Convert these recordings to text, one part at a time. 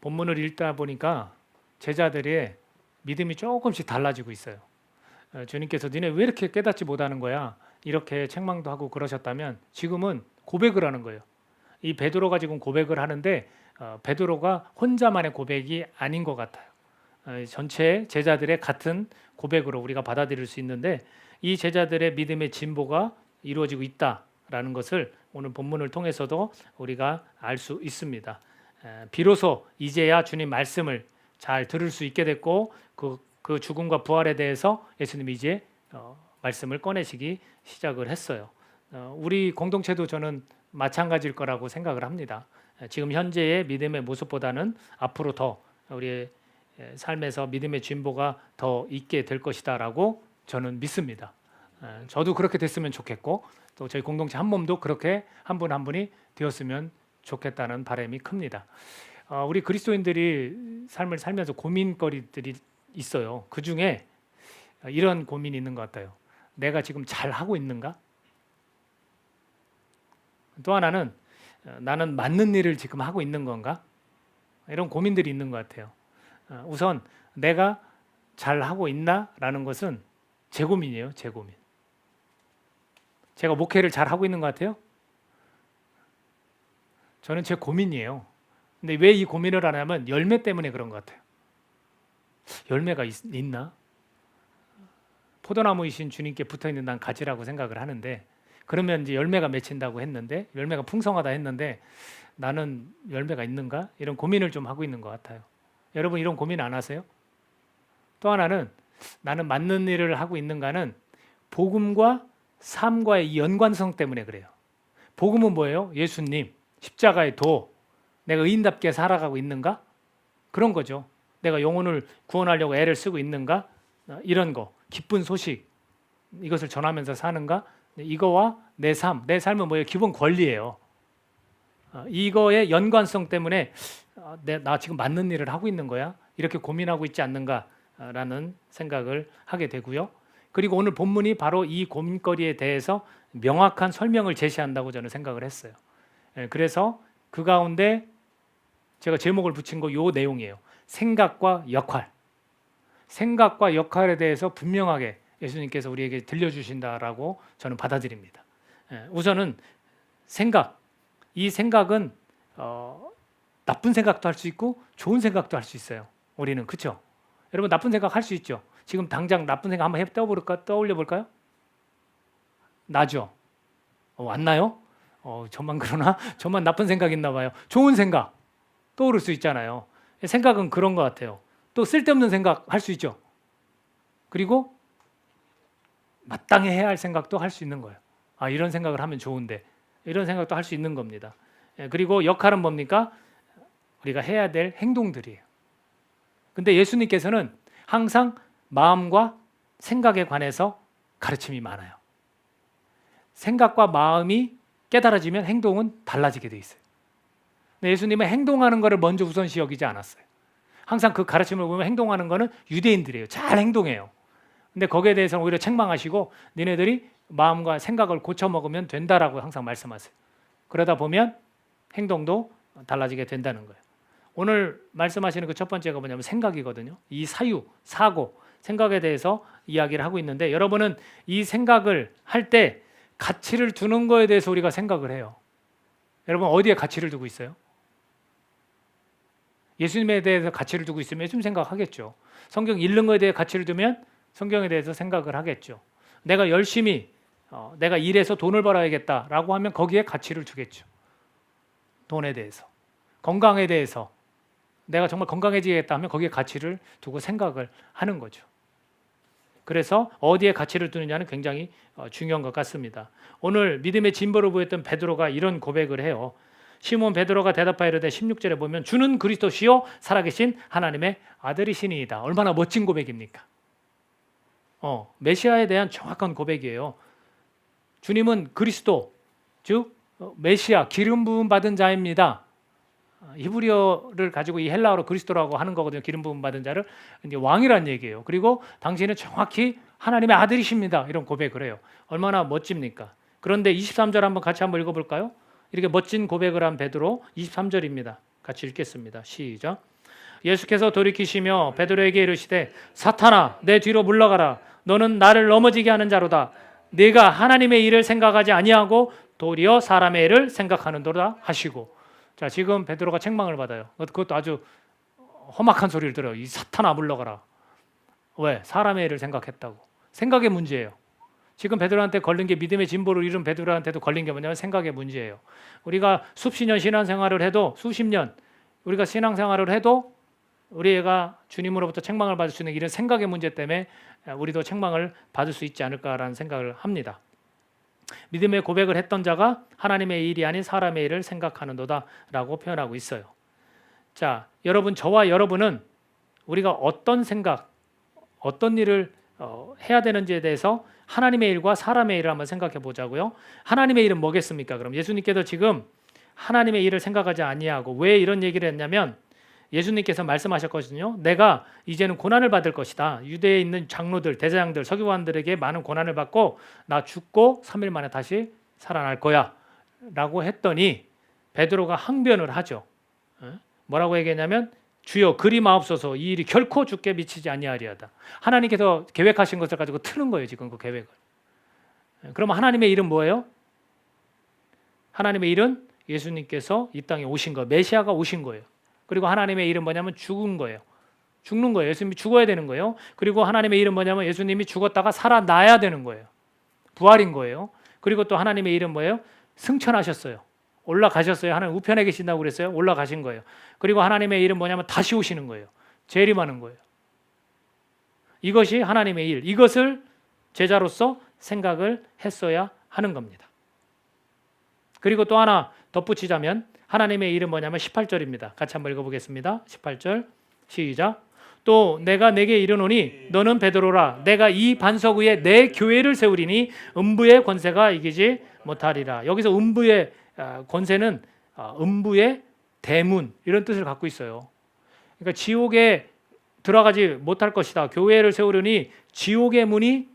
본문을 읽다 보니까 제자들의 믿음이 조금씩 달라지고 있어요. 주님께서 니네 왜 이렇게 깨닫지 못하는 거야? 이렇게 책망도 하고 그러셨다면 지금은 고백을 하는 거예요. 이 베드로가 지금 고백을 하는데 베드로가 혼자만의 고백이 아닌 것 같아요. 전체 제자들의 같은 고백으로 우리가 받아들일 수 있는데 이 제자들의 믿음의 진보가 이루어지고 있다라는 것을 오늘 본문을 통해서도 우리가 알 수 있습니다. 비로소 이제야 주님 말씀을 잘 들을 수 있게 됐고 그 죽음과 부활에 대해서 예수님이 이제 말씀을 꺼내시기 시작을 했어요. 우리 공동체도 저는 마찬가지일 거라고 생각을 합니다. 지금 현재의 믿음의 모습보다는 앞으로 더 우리의 삶에서 믿음의 진보가 더 있게 될 것이다라고 저는 믿습니다. 저도 그렇게 됐으면 좋겠고 또 저희 공동체 한 몸도 그렇게 한 분 한 분이 되었으면 좋겠다는 바람이 큽니다. 우리 그리스도인들이 삶을 살면서 고민거리들이 있어요. 그 중에 이런 고민이 있는 것 같아요. 내가 지금 잘 하고 있는가? 또 하나는 나는 맞는 일을 지금 하고 있는 건가? 이런 고민들이 있는 것 같아요. 우선 내가 잘 하고 있나라는 것은 제 고민이에요. 제 고민. 제가 목회를 잘 하고 있는 것 같아요? 저는 제 고민이에요. 근데 왜 이 고민을 하냐면 열매 때문에 그런 것 같아요. 열매가 있나? 포도나무이신 주님께 붙어있는 난 가지라고 생각을 하는데 그러면 이제 열매가 맺힌다고 했는데 열매가 풍성하다 했는데 나는 열매가 있는가? 이런 고민을 좀 하고 있는 것 같아요. 여러분 이런 고민 안 하세요? 또 하나는 나는 맞는 일을 하고 있는가는 복음과 삶과의 이 연관성 때문에 그래요. 복음은 뭐예요? 예수님, 십자가의 도, 내가 의인답게 살아가고 있는가? 그런 거죠. 내가 영혼을 구원하려고 애를 쓰고 있는가? 이런 거, 기쁜 소식, 이것을 전하면서 사는가? 이거와 내 삶은 뭐예요? 기본 권리예요. 이거의 연관성 때문에 나 지금 맞는 일을 하고 있는 거야? 이렇게 고민하고 있지 않는가라는 생각을 하게 되고요. 그리고 오늘 본문이 바로 이 고민거리에 대해서 명확한 설명을 제시한다고 저는 생각을 했어요. 그래서 그 가운데 제가 제목을 붙인 거 요 내용이에요. 생각과 역할. 생각과 역할에 대해서 분명하게 예수님께서 우리에게 들려주신다라고 저는 받아들입니다. 우선은 생각. 이 생각은 나쁜 생각도 할 수 있고 좋은 생각도 할 수 있어요. 우리는 그렇죠? 여러분 나쁜 생각 할 수 있죠? 지금 당장 나쁜 생각 한번 떠올려 볼까요? 나죠? 안 나요? 저만 그러나? 저만 나쁜 생각 있나 봐요. 좋은 생각 떠오를 수 있잖아요. 생각은 그런 것 같아요. 또 쓸데없는 생각 할 수 있죠. 그리고 마땅히 해야 할 생각도 할 수 있는 거예요. 이런 생각을 하면 좋은데 이런 생각도 할 수 있는 겁니다. 그리고 역할은 뭡니까? 우리가 해야 될 행동들이에요. 근데 예수님께서는 항상 마음과 생각에 관해서 가르침이 많아요. 생각과 마음이 깨달아지면 행동은 달라지게 돼 있어요. 근데 예수님은 행동하는 것을 먼저 우선시 여기지 않았어요. 항상 그 가르침을 보면 행동하는 거는 유대인들이에요. 잘 행동해요. 근데 거기에 대해서는 오히려 책망하시고 니네들이 마음과 생각을 고쳐 먹으면 된다라고 항상 말씀하세요. 그러다 보면 행동도 달라지게 된다는 거예요. 오늘 말씀하시는 그 첫 번째가 뭐냐면 생각이거든요. 이 사유, 사고, 생각에 대해서 이야기를 하고 있는데 여러분은 이 생각을 할 때 가치를 두는 거에 대해서 우리가 생각을 해요. 여러분 어디에 가치를 두고 있어요? 예수님에 대해서 가치를 두고 있으면 예수님 생각하겠죠. 성경 읽는 거에 대해 가치를 두면 성경에 대해서 생각을 하겠죠. 내가 열심히 내가 일해서 돈을 벌어야겠다라고 하면 거기에 가치를 두겠죠. 돈에 대해서. 건강에 대해서 내가 정말 건강해지겠다 하면 거기에 가치를 두고 생각을 하는 거죠. 그래서 어디에 가치를 두느냐는 굉장히 중요한 것 같습니다. 오늘 믿음의 진보를 보였던 베드로가 이런 고백을 해요. 시몬 베드로가 대답하여 이르되 16절에 보면 주는 그리스도시요 살아계신 하나님의 아들이시니이다. 얼마나 멋진 고백입니까? 메시아에 대한 정확한 고백이에요. 주님은 그리스도, 즉 메시아, 기름 부음 받은 자입니다. 히브리어를 가지고 이 헬라어로 그리스도라고 하는 거거든요. 기름 부음 받은 자를 이제 왕이란 얘기예요. 그리고 당신은 정확히 하나님의 아들이십니다. 이런 고백을 해요. 얼마나 멋집니까? 그런데 23절 한번 같이 한번 읽어볼까요? 이렇게 멋진 고백을 한 베드로 23절입니다. 같이 읽겠습니다. 시작. 예수께서 돌이키시며 베드로에게 이르시되 사탄아 내 뒤로 물러가라. 너는 나를 넘어지게 하는 자로다. 네가 하나님의 일을 생각하지 아니하고 도리어 사람의 일을 생각하는도다 하시고. 자, 지금 베드로가 책망을 받아요. 그것도 아주 험악한 소리를 들어요. 이 사탄아 물러가라. 왜? 사람의 일을 생각했다고. 생각의 문제예요. 지금 베드로한테 걸린 게, 믿음의 진보를 이룬 베드로한테도 걸린 게 뭐냐면 생각의 문제예요. 우리가 수십 년 신앙생활을 해도, 수십 년 우리가 신앙생활을 해도 우리가 주님으로부터 책망을 받을 수 있는 이런 생각의 문제 때문에 우리도 책망을 받을 수 있지 않을까라는 생각을 합니다. 믿음의 고백을 했던 자가 하나님의 일이 아닌 사람의 일을 생각하는도다라고 표현하고 있어요. 자, 여러분, 저와 여러분은 우리가 어떤 생각, 어떤 일을 해야 되는지에 대해서 하나님의 일과 사람의 일을 한번 생각해 보자고요. 하나님의 일은 뭐겠습니까? 그럼 예수님께서 지금 하나님의 일을 생각하지 아니하고, 왜 이런 얘기를 했냐면 예수님께서 말씀하셨거든요. 내가 이제는 고난을 받을 것이다. 유대에 있는 장로들, 대제장들, 서기관들에게 많은 고난을 받고 나 죽고 3일 만에 다시 살아날 거야 라고 했더니 베드로가 항변을 하죠. 뭐라고 얘기했냐면 주여 그리 마옵소서, 이 일이 결코 주께 미치지 아니하리이다. 하나님께서 계획하신 것을 가지고 트는 거예요. 지금 그 계획을. 그러면 하나님의 일은 뭐예요? 하나님의 일은 예수님께서 이 땅에 오신 거, 메시아가 오신 거예요. 그리고 하나님의 일은 뭐냐면 죽은 거예요. 죽는 거예요. 예수님이 죽어야 되는 거예요. 그리고 하나님의 일은 뭐냐면 예수님이 죽었다가 살아나야 되는 거예요. 부활인 거예요. 그리고 또 하나님의 일은 뭐예요? 승천하셨어요. 올라가셨어요. 하나님 우편에 계신다고 그랬어요. 올라가신 거예요. 그리고 하나님의 일은 뭐냐면 다시 오시는 거예요. 재림하는 거예요. 이것이 하나님의 일. 이것을 제자로서 생각을 했어야 하는 겁니다. 그리고 또 하나 덧붙이자면 하나님의 일은 뭐냐면 18절입니다. 같이 한번 읽어보겠습니다. 18절 시작. 또 내가 내게 이르노니 너는 베드로라. 내가 이 반석 위에 내 교회를 세우리니 음부의 권세가 이기지 못하리라. 여기서 음부의 권세는 음부의 대문 이런 뜻을 갖고 있어요. 그러니까 지옥에 들어가지 못할 것이다. 교회를 세우려니 지옥의 문이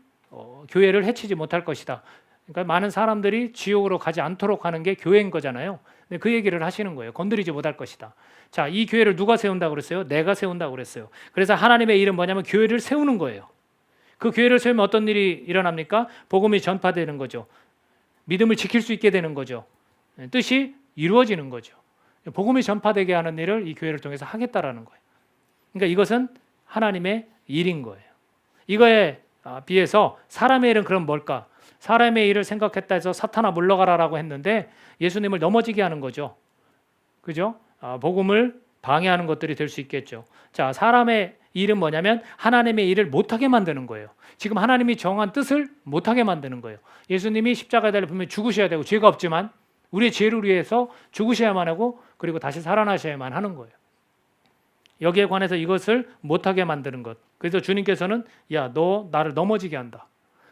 교회를 해치지 못할 것이다. 그러니까 많은 사람들이 지옥으로 가지 않도록 하는 게 교회인 거잖아요. 근데 그 얘기를 하시는 거예요. 건드리지 못할 것이다. 자, 이 교회를 누가 세운다고 그랬어요? 내가 세운다고 그랬어요. 그래서 하나님의 일은 뭐냐면 교회를 세우는 거예요. 그 교회를 세우면 어떤 일이 일어납니까? 복음이 전파되는 거죠. 믿음을 지킬 수 있게 되는 거죠. 뜻이 이루어지는 거죠. 복음이 전파되게 하는 일을 이 교회를 통해서 하겠다라는 거예요. 그러니까 이것은 하나님의 일인 거예요. 이거에 비해서 사람의 일은 그럼 뭘까? 사람의 일을 생각했다 해서 사탄아 물러가라라고 했는데 예수님을 넘어지게 하는 거죠. 그죠? 복음을 방해하는 것들이 될 수 있겠죠. 자, 사람의 일은 뭐냐면 하나님의 일을 못하게 만드는 거예요. 지금 하나님이 정한 뜻을 못하게 만드는 거예요. 예수님이 십자가에 달려 분명히 죽으셔야 되고 죄가 없지만 우리의 죄를 위해서 죽으셔야만 하고 그리고 다시 살아나셔야만 하는 거예요. 여기에 관해서 이것을 못하게 만드는 것. 그래서 주님께서는 야, 너 나를 넘어지게 한다.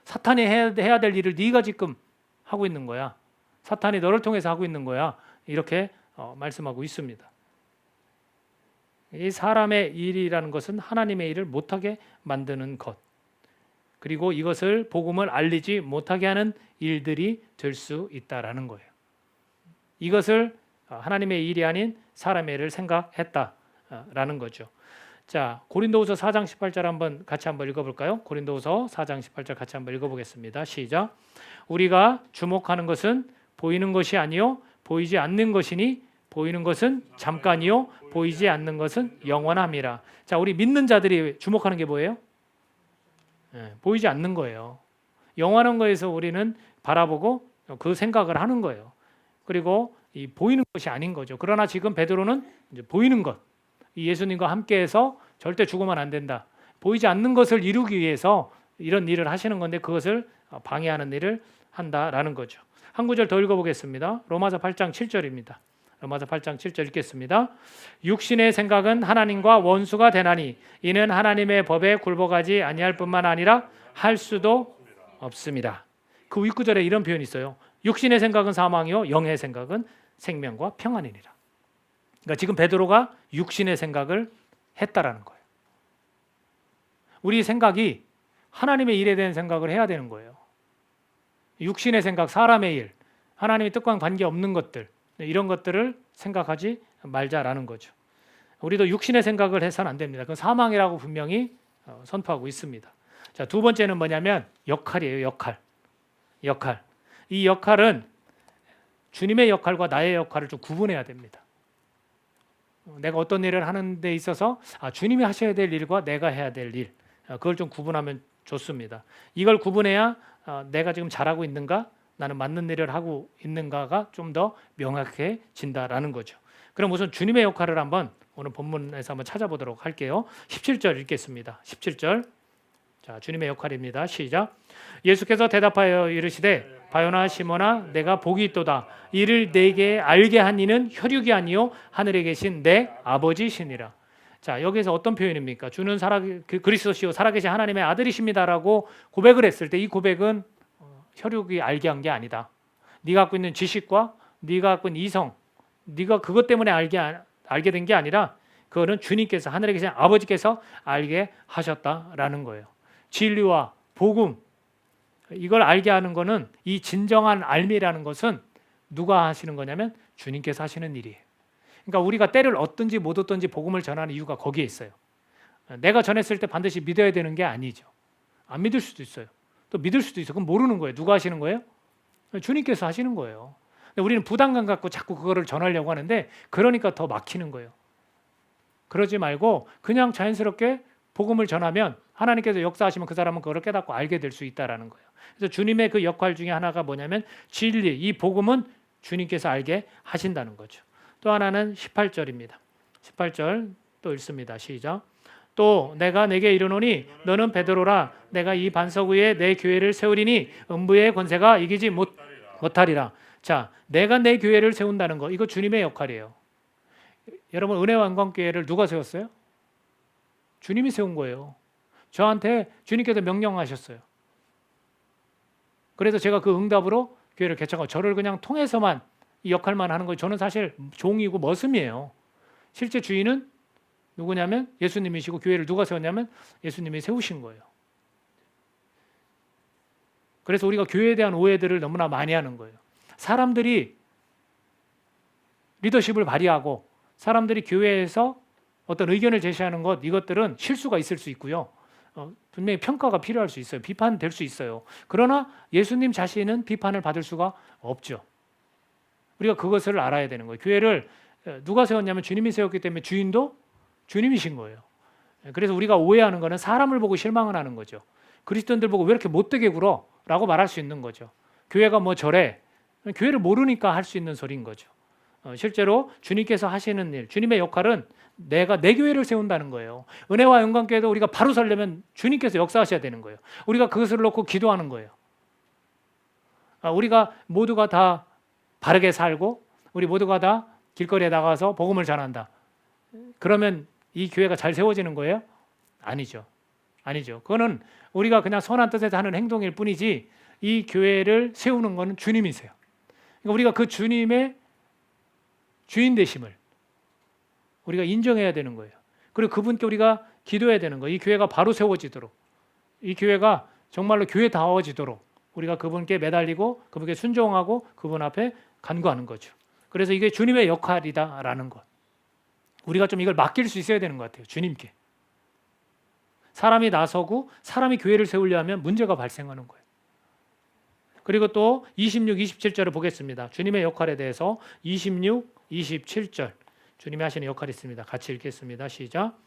사탄이 해야 될 일을 네가 지금 하고 있는 거야. 사탄이 너를 통해서 하고 있는 거야. 이렇게 말씀하고 있습니다. 이 사람의 일이라는 것은 하나님의 일을 못하게 만드는 것. 그리고 이것을 복음을 알리지 못하게 하는 일들이 될 수 있다라는 거예요. 이것을 하나님의 일이 아닌 사람의 일을 생각했다라는 거죠. 자, 고린도후서 4장 18절 같이 한번 읽어볼까요? 고린도후서 4장 18절 같이 한번 읽어보겠습니다. 시작. 우리가 주목하는 것은 보이는 것이 아니요 보이지 않는 것이니 보이는 것은 잠깐이요 보이지 않는 것은 영원함이라. 자, 우리 믿는 자들이 주목하는 게 뭐예요? 보이지 않는 거예요. 영원한 거에서 우리는 바라보고 그 생각을 하는 거예요. 그리고 이 보이는 것이 아닌 거죠. 그러나 지금 베드로는 이제 보이는 것, 이 예수님과 함께해서 절대 죽으면 안 된다. 보이지 않는 것을 이루기 위해서 이런 일을 하시는 건데 그것을 방해하는 일을 한다라는 거죠. 한 구절 더 읽어보겠습니다. 로마서 8장 7절입니다. 로마서 8장 7절 읽겠습니다. 육신의 생각은 하나님과 원수가 되나니 이는 하나님의 법에 굴복하지 아니할 뿐만 아니라 할 수도 없습니다. 그 윗구절에 이런 표현이 있어요. 육신의 생각은 사망이요 영의 생각은 생명과 평안이니라. 그러니까 지금 베드로가 육신의 생각을 했다라는 거예요. 우리 생각이 하나님의 일에 대한 생각을 해야 되는 거예요. 육신의 생각, 사람의 일, 하나님의 뜻과 관계없는 것들 이런 것들을 생각하지 말자라는 거죠. 우리도 육신의 생각을 해서는 안 됩니다. 그건 사망이라고 분명히 선포하고 있습니다. 자, 두 번째는 뭐냐면 역할이에요. 역할. 이 역할은 주님의 역할과 나의 역할을 좀 구분해야 됩니다. 내가 어떤 일을 하는 데 있어서 주님이 하셔야 될 일과 내가 해야 될 일, 그걸 좀 구분하면 좋습니다. 이걸 구분해야 내가 지금 잘하고 있는가, 나는 맞는 일을 하고 있는가가 좀 더 명확해진다라는 거죠. 그럼 우선 주님의 역할을 한번 오늘 본문에서 한번 찾아보도록 할게요. 17절 읽겠습니다. 17절. 자, 주님의 역할입니다. 시작. 예수께서 대답하여 이르시되 바요나 시몬아 내가 복이 있도다. 이를 내게 알게 한 이는 혈육이 아니요 하늘에 계신 내 아버지시니라. 자, 여기서 어떤 표현입니까? 주는 그리스도시요 살아계신 하나님의 아들이십니다라고 고백을 했을 때 이 고백은 혈육이 알게 한 게 아니다. 네가 갖고 있는 지식과 네가 갖고 있는 이성, 네가 그것 때문에 알게 된 게 아니라 그거는 주님께서 하늘에 계신 아버지께서 알게 하셨다라는 거예요. 진리와 복음, 이걸 알게 하는 거는, 이 진정한 알미라는 것은 누가 하시는 거냐면 주님께서 하시는 일이에요. 그러니까 우리가 때를 얻든지 못 얻든지 복음을 전하는 이유가 거기에 있어요. 내가 전했을 때 반드시 믿어야 되는 게 아니죠. 안 믿을 수도 있어요. 또 믿을 수도 있어요. 그럼 모르는 거예요. 누가 하시는 거예요? 주님께서 하시는 거예요. 근데 우리는 부담감 갖고 자꾸 그거를 전하려고 하는데, 그러니까 더 막히는 거예요. 그러지 말고 그냥 자연스럽게 복음을 전하면 하나님께서 역사하시면 그 사람은 그걸 깨닫고 알게 될 수 있다라는 거예요. 그래서 주님의 그 역할 중에 하나가 뭐냐면 진리, 이 복음은 주님께서 알게 하신다는 거죠. 또 하나는 18절입니다. 18절 또 읽습니다. 시작. 또 내가 내게 이르노니 너는 베드로라. 내가 이 반석 위에 내 교회를 세우리니 음부의 권세가 이기지 못하리라. 자, 내가 내 교회를 세운다는 거, 이거 주님의 역할이에요. 여러분, 은혜와 영광교회를 누가 세웠어요? 주님이 세운 거예요. 저한테 주님께서 명령하셨어요. 그래서 제가 그 응답으로 교회를 개척하고, 저를 그냥 통해서만 이 역할만 하는 거예요. 저는 사실 종이고 머슴이에요. 실제 주인은 누구냐면 예수님이시고, 교회를 누가 세웠냐면 예수님이 세우신 거예요. 그래서 우리가 교회에 대한 오해들을 너무나 많이 하는 거예요. 사람들이 리더십을 발휘하고 사람들이 교회에서 어떤 의견을 제시하는 것, 이것들은 실수가 있을 수 있고요. 분명히 평가가 필요할 수 있어요. 비판될 수 있어요. 그러나 예수님 자신은 비판을 받을 수가 없죠. 우리가 그것을 알아야 되는 거예요. 교회를 누가 세웠냐면 주님이 세웠기 때문에 주인도 주님이신 거예요. 그래서 우리가 오해하는 것은 사람을 보고 실망을 하는 거죠. 그리스도인들 보고 왜 이렇게 못되게 굴어? 라고 말할 수 있는 거죠. 교회가 뭐 저래? 교회를 모르니까 할 수 있는 소리인 거죠. 실제로 주님께서 하시는 일, 주님의 역할은 내가 내 교회를 세운다는 거예요. 은혜와 영광교회도 우리가 바로 서려면 주님께서 역사하셔야 되는 거예요. 우리가 그것을 놓고 기도하는 거예요. 우리가 모두가 다 바르게 살고 우리 모두가 다 길거리에 나가서 복음을 전한다. 그러면 이 교회가 잘 세워지는 거예요? 아니죠. 그거는 우리가 그냥 선한 뜻에서 하는 행동일 뿐이지, 이 교회를 세우는 것은 주님이세요. 그러니까 우리가 그 주님의 주인 되심을 우리가 인정해야 되는 거예요. 그리고 그분께 우리가 기도해야 되는 거예요. 이 교회가 바로 세워지도록, 이 교회가 정말로 교회다워지도록 우리가 그분께 매달리고 그분께 순종하고 그분 앞에 간구하는 거죠. 그래서 이게 주님의 역할이다라는 것, 우리가 좀 이걸 맡길 수 있어야 되는 것 같아요. 주님께. 사람이 나서고 사람이 교회를 세우려 하면 문제가 발생하는 거예요. 그리고 또 26, 27절을 보겠습니다. 주님의 역할에 대해서 26, 27절 주님이 하시는 역할이 있습니다. 같이 읽겠습니다. 시작.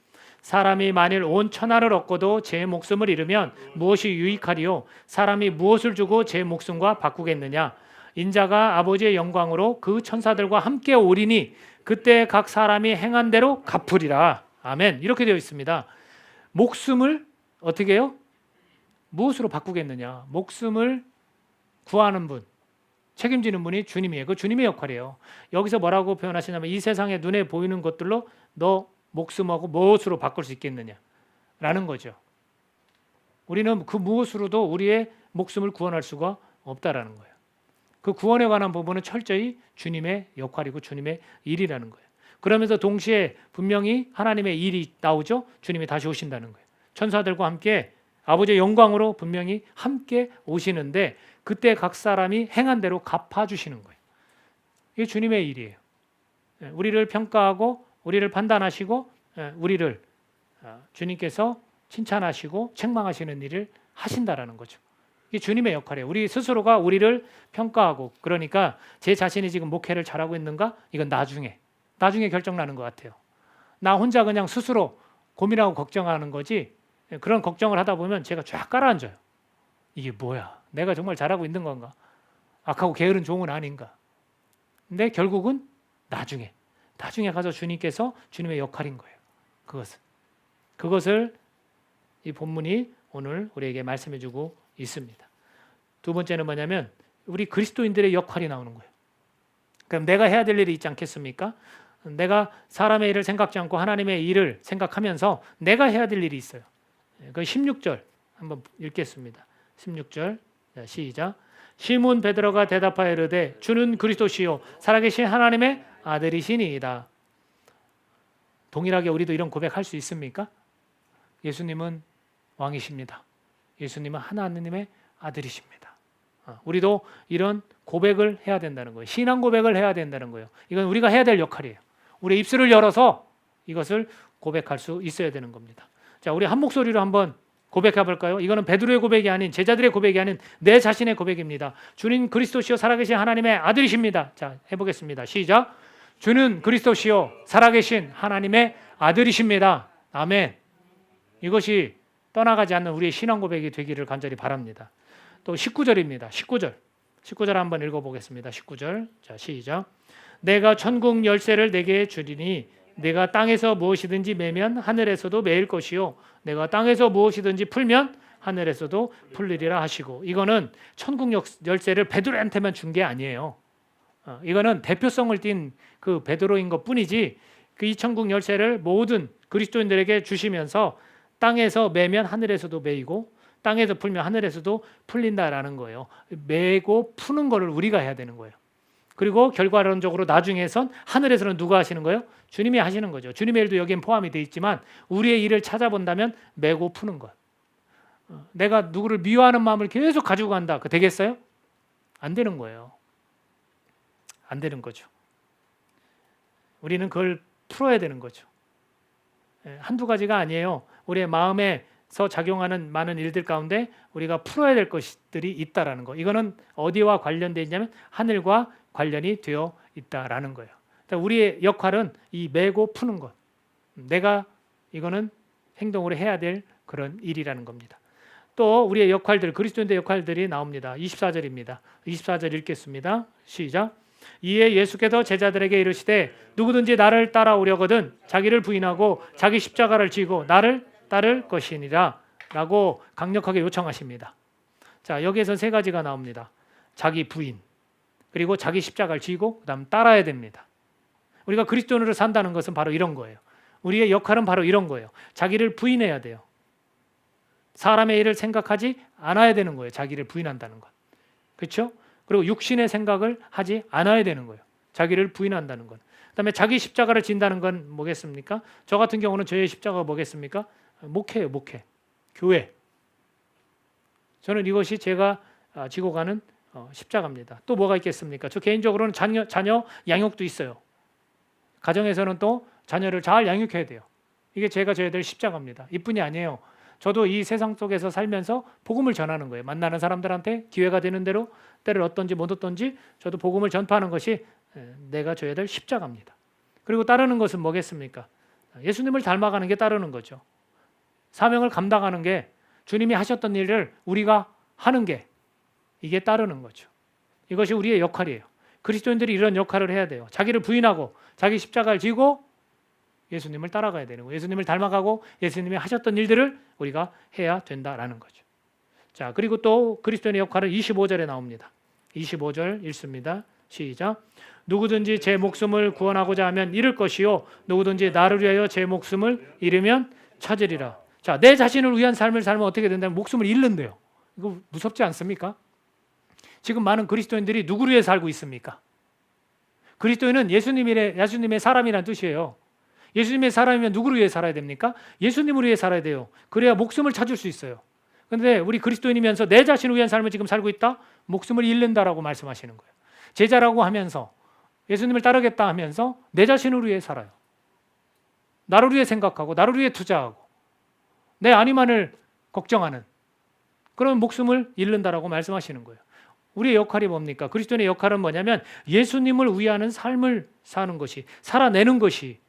사람이 만일 온 천하를 얻고도 제 목숨을 잃으면 무엇이 유익하리요? 사람이 무엇을 주고 제 목숨과 바꾸겠느냐? 인자가 아버지의 영광으로 그 천사들과 함께 오리니 그때 각 사람이 행한 대로 갚으리라. 아멘. 이렇게 되어 있습니다. 목숨을 어떻게 해요? 무엇으로 바꾸겠느냐? 목숨을 구하는 분, 책임지는 분이 주님이에요. 그 주님의 역할이에요. 여기서 뭐라고 표현하시냐면 이 세상에 눈에 보이는 것들로 너 목숨하고 무엇으로 바꿀 수 있겠느냐 라는 거죠. 우리는 그 무엇으로도 우리의 목숨을 구원할 수가 없다라는 거예요. 그 구원에 관한 부분은 철저히 주님의 역할이고 주님의 일이라는 거예요. 그러면서 동시에 분명히 하나님의 일이 나오죠. 주님이 다시 오신다는 거예요. 천사들과 함께 아버지의 영광으로 분명히 함께 오시는데 그때 각 사람이 행한 대로 갚아주시는 거예요. 이게 주님의 일이에요. 우리를 평가하고 우리를 판단하시고 우리를 주님께서 칭찬하시고 책망하시는 일을 하신다라는 거죠. 이게 주님의 역할이에요. 우리 스스로가 우리를 평가하고, 그러니까 제 자신이 지금 목회를 잘하고 있는가? 이건 나중에 결정나는 것 같아요. 나 혼자 그냥 스스로 고민하고 걱정하는 거지, 그런 걱정을 하다 보면 제가 쫙 가라앉아요. 이게 뭐야? 내가 정말 잘하고 있는 건가? 악하고 게으른 종은 아닌가? 근데 결국은 나중에 가서 주님께서 주님의 역할인 거예요. 그것을 이 본문이 오늘 우리에게 말씀해주고 있습니다. 두 번째는 뭐냐면 우리 그리스도인들의 역할이 나오는 거예요. 그럼 내가 해야 될 일이 있지 않겠습니까? 내가 사람의 일을 생각지 않고 하나님의 일을 생각하면서 내가 해야 될 일이 있어요. 그 16절 한번 읽겠습니다. 16절 시작. 시몬 베드로가 대답하여 이르되 주는 그리스도시요 살아계신 하나님의 아들이시니이다. 동일하게 우리도 이런 고백할 수 있습니까? 예수님은 왕이십니다. 예수님은 하나님의 아들이십니다. 우리도 이런 고백을 해야 된다는 거예요. 신앙 고백을 해야 된다는 거예요. 이건 우리가 해야 될 역할이에요. 우리 입술을 열어서 이것을 고백할 수 있어야 되는 겁니다. 자, 우리 한 목소리로 한번 고백해 볼까요? 이거는 베드로의 고백이 아닌, 제자들의 고백이 아닌 내 자신의 고백입니다. 주는 그리스도시요 살아계신 하나님의 아들이십니다. 자, 해보겠습니다. 시작. 주는 그리스도시요 살아계신 하나님의 아들이십니다. 아멘. 이것이 떠나가지 않는 우리의 신앙 고백이 되기를 간절히 바랍니다. 또 19절입니다. 19절 한번 읽어보겠습니다. 19절. 자, 시작. 내가 천국 열쇠를 내게 주리니 내가 땅에서 무엇이든지 매면 하늘에서도 매일 것이요 내가 땅에서 무엇이든지 풀면 하늘에서도 풀리리라 하시고, 이거는 천국 열쇠를 베드로한테만 준 게 아니에요. 이거는 대표성을 띈 그 베드로인 것뿐이지, 그 이 천국 열쇠를 모든 그리스도인들에게 주시면서 땅에서 매면 하늘에서도 매이고 땅에서 풀면 하늘에서도 풀린다라는 거예요. 매고 푸는 거를 우리가 해야 되는 거예요. 그리고 결과론적으로 나중에선 하늘에서는 누가 하시는 거예요? 주님이 하시는 거죠. 주님의 일도 여기엔 포함이 되어 있지만 우리의 일을 찾아본다면 매고 푸는 것. 내가 누구를 미워하는 마음을 계속 가지고 간다. 그 되겠어요? 안 되는 거예요. 안 되는 거죠. 우리는 그걸 풀어야 되는 거죠. 한두 가지가 아니에요. 우리의 마음에서 작용하는 많은 일들 가운데 우리가 풀어야 될 것들이 있다라는 거. 이거는 어디와 관련되어 있냐면 하늘과 관련이 되어 있다라는 거예요. 그러니까 우리의 역할은 이 매고 푸는 것. 내가 이거는 행동으로 해야 될 그런 일이라는 겁니다. 또 우리의 역할들, 그리스도인의 역할들이 나옵니다. 24절입니다. 24절 읽겠습니다. 시작. 이에 예수께서 제자들에게 이르시되 누구든지 나를 따라오려거든 자기를 부인하고 자기 십자가를 지고 나를 따를 것이니라 라고 강력하게 요청하십니다. 자, 여기에서 세 가지가 나옵니다. 자기 부인, 그리고 자기 십자가를 지고 그다음 따라야 됩니다. 우리가 그리스도인으로 산다는 것은 바로 이런 거예요. 우리의 역할은 바로 이런 거예요. 자기를 부인해야 돼요. 사람의 일을 생각하지 않아야 되는 거예요. 자기를 부인한다는 것. 그렇죠? 그리고 육신의 생각을 하지 않아야 되는 거예요. 자기를 부인한다는 것. 그다음에 자기 십자가를 진다는 건 뭐겠습니까? 저 같은 경우는 저의 십자가가 뭐겠습니까? 목회예요. 목회. 교회. 저는 이것이 제가 지고 가는 십자가입니다. 또 뭐가 있겠습니까? 저 개인적으로는 자녀 양육도 있어요. 가정에서는 또 자녀를 잘 양육해야 돼요. 이게 제가 져야 될 십자가입니다. 이뿐이 아니에요. 저도 이 세상 속에서 살면서 복음을 전하는 거예요. 만나는 사람들한테 기회가 되는 대로 때를 얻든지 못 얻든지 저도 복음을 전파하는 것이 내가 져야 될 십자가입니다. 그리고 따르는 것은 뭐겠습니까? 예수님을 닮아가는 게 따르는 거죠. 사명을 감당하는 게, 주님이 하셨던 일을 우리가 하는 게, 이게 따르는 거죠. 이것이 우리의 역할이에요. 그리스도인들이 이런 역할을 해야 돼요. 자기를 부인하고 자기 십자가를 지고 예수님을 따라가야 되는 거예요. 예수님을 닮아가고 예수님이 하셨던 일들을 우리가 해야 된다라는 거죠. 자, 그리고 또 그리스도인의 역할은 25절에 나옵니다. 25절 읽습니다. 시작. 누구든지 제 목숨을 구원하고자 하면 잃을 것이요 누구든지 나를 위하여 제 목숨을 잃으면 찾으리라. 자, 내 자신을 위한 삶을 살면 어떻게 된다면 목숨을 잃는데요. 이거 무섭지 않습니까? 지금 많은 그리스도인들이 누구를 위해 살고 있습니까? 그리스도인은 예수님의 사람이라는 뜻이에요. 예수님의 사람이면 누구를 위해 살아야 됩니까? 예수님을 위해 살아야 돼요. 그래야 목숨을 찾을 수 있어요. 그런데 우리 그리스도인이면서 내 자신을 위한 삶을 지금 살고 있다? 목숨을 잃는다라고 말씀하시는 거예요. 제자라고 하면서 예수님을 따르겠다 하면서 내 자신을 위해 살아요. 나를 위해 생각하고 나를 위해 투자하고 내 안위만을 걱정하는 그런 목숨을 잃는다라고 말씀하시는 거예요. 우리의 역할이 뭡니까? 그리스도인의 역할은 뭐냐면 예수님을 위하는 삶을 사는 것이, 살아내는 것이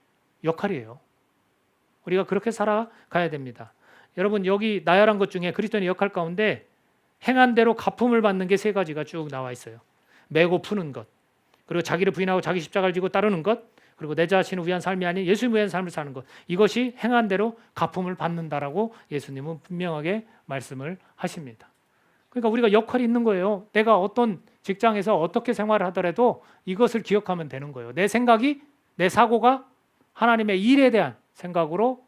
역할이에요. 우리가 그렇게 살아가야 됩니다. 여러분, 여기 나열한 것 중에 그리스도인의 역할 가운데 행한 대로 갚음을 받는 게 세 가지가 쭉 나와 있어요. 메고 푸는 것, 그리고 자기를 부인하고 자기 십자가를 지고 따르는 것, 그리고 내 자신을 위한 삶이 아닌 예수님을 위한 삶을 사는 것. 이것이 행한 대로 갚음을 받는다라고 예수님은 분명하게 말씀을 하십니다. 그러니까 우리가 역할이 있는 거예요. 내가 어떤 직장에서 어떻게 생활을 하더라도 이것을 기억하면 되는 거예요. 내 생각이, 내 사고가 하나님의 일에 대한 생각으로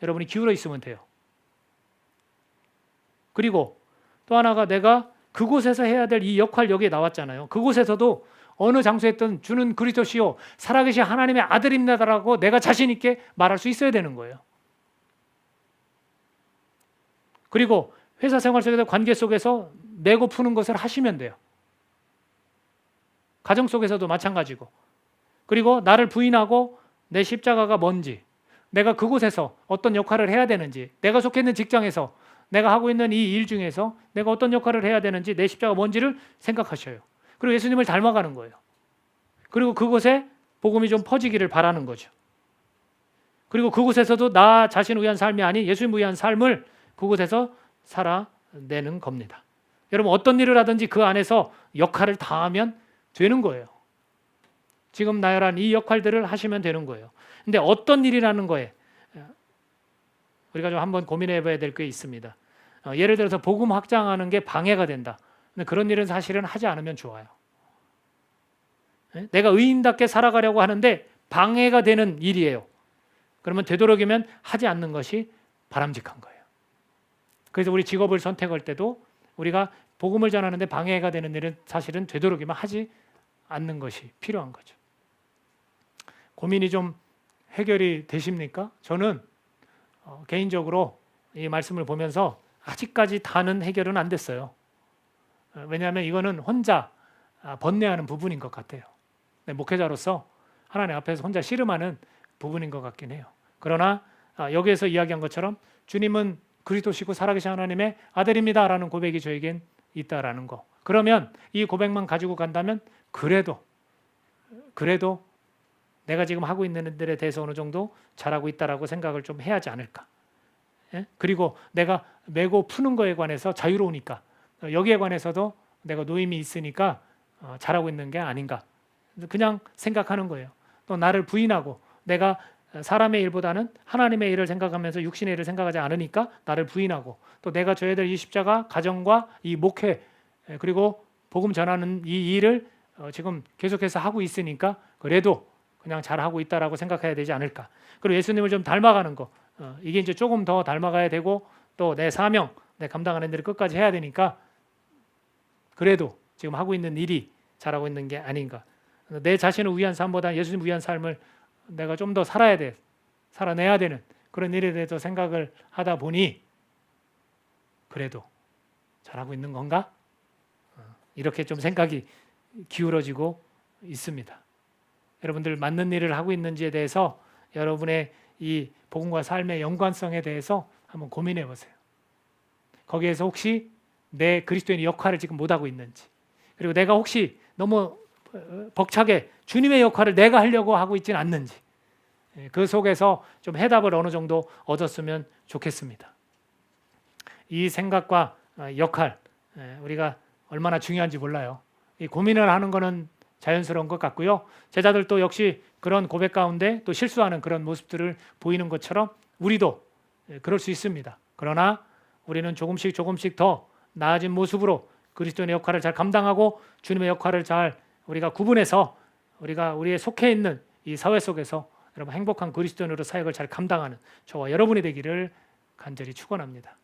여러분이 기울어 있으면 돼요. 그리고 또 하나가 내가 그곳에서 해야 될 이 역할, 여기에 나왔잖아요. 그곳에서도 어느 장소에 있든 주는 그리스도시요 살아계신 하나님의 아들입니다라고 내가 자신 있게 말할 수 있어야 되는 거예요. 그리고 회사 생활 속에서 관계 속에서 내고 푸는 것을 하시면 돼요. 가정 속에서도 마찬가지고. 그리고 나를 부인하고 내 십자가가 뭔지, 내가 그곳에서 어떤 역할을 해야 되는지, 내가 속해 있는 직장에서 내가 하고 있는 이 일 중에서 내가 어떤 역할을 해야 되는지, 내 십자가가 뭔지를 생각하셔요. 그리고 예수님을 닮아가는 거예요. 그리고 그곳에 복음이 좀 퍼지기를 바라는 거죠. 그리고 그곳에서도 나 자신을 위한 삶이 아닌 예수님을 위한 삶을 그곳에서 살아내는 겁니다. 여러분, 어떤 일을 하든지 그 안에서 역할을 다하면 되는 거예요. 지금 나열한 이 역할들을 하시면 되는 거예요. 근데 어떤 일이라는 거에 우리가 좀 한번 고민해 봐야 될 게 있습니다. 예를 들어서 복음 확장하는 게 방해가 된다. 근데 그런 일은 사실은 하지 않으면 좋아요. 내가 의인답게 살아가려고 하는데 방해가 되는 일이에요. 그러면 되도록이면 하지 않는 것이 바람직한 거예요. 그래서 우리 직업을 선택할 때도 우리가 복음을 전하는데 방해가 되는 일은 사실은 되도록이면 하지 않는 것이 필요한 거죠. 고민이 좀 해결이 되십니까? 저는 개인적으로 이 말씀을 보면서 아직까지 다는 해결은 안 됐어요. 왜냐하면 이거는 혼자 번뇌하는 부분인 것 같아요. 목회자로서 하나님 앞에서 혼자 씨름하는 부분인 것 같긴 해요. 그러나 여기에서 이야기한 것처럼 주님은 그리스도시고 살아계신 하나님의 아들입니다라는 고백이 저에겐 있다라는 거. 그러면 이 고백만 가지고 간다면 그래도 내가 지금 하고 있는 일들에 대해서 어느 정도 잘하고 있다라고 생각을 좀 해야 하지 않을까. 그리고 내가 메고 푸는 거에 관해서 자유로우니까 여기에 관해서도 내가 노임이 있으니까 잘하고 있는 게 아닌가. 그냥 생각하는 거예요. 또 나를 부인하고 내가 사람의 일보다는 하나님의 일을 생각하면서 육신의 일을 생각하지 않으니까 나를 부인하고 또 내가 져야 될 이 십자가, 가정과 이 목회 그리고 복음 전하는 이 일을 지금 계속해서 하고 있으니까 그래도 그냥 잘하고 있다라고 생각해야 되지 않을까. 그리고 예수님을 좀 닮아가는 거. 이게 이제 조금 더 닮아가야 되고 또 내 사명, 내 감당하는 일을 끝까지 해야 되니까 그래도 지금 하고 있는 일이 잘하고 있는 게 아닌가. 내 자신을 위한 삶보다 예수님을 위한 삶을 내가 좀 더 살아내야 되는 그런 일에 대해서 생각을 하다 보니 그래도 잘하고 있는 건가? 이렇게 좀 생각이 기울어지고 있습니다. 여러분들 맞는 일을 하고 있는지에 대해서 여러분의 이 복음과 삶의 연관성에 대해서 한번 고민해 보세요. 거기에서 혹시 내 그리스도인의 역할을 지금 못하고 있는지, 그리고 내가 혹시 너무 벅차게 주님의 역할을 내가 하려고 하고 있지는 않는지, 그 속에서 좀 해답을 어느 정도 얻었으면 좋겠습니다. 이 생각과 역할, 우리가 얼마나 중요한지 몰라요. 이 고민을 하는 거는 자연스러운 것 같고요. 제자들도 역시 그런 고백 가운데 또 실수하는 그런 모습들을 보이는 것처럼 우리도 그럴 수 있습니다. 그러나 우리는 조금씩 더 나아진 모습으로 그리스도의 역할을 잘 감당하고 주님의 역할을 잘 우리가 구분해서 우리가 우리의 속해 있는 이 사회 속에서 여러분 행복한 그리스도인으로 사역을 잘 감당하는 저와 여러분이 되기를 간절히 축원합니다.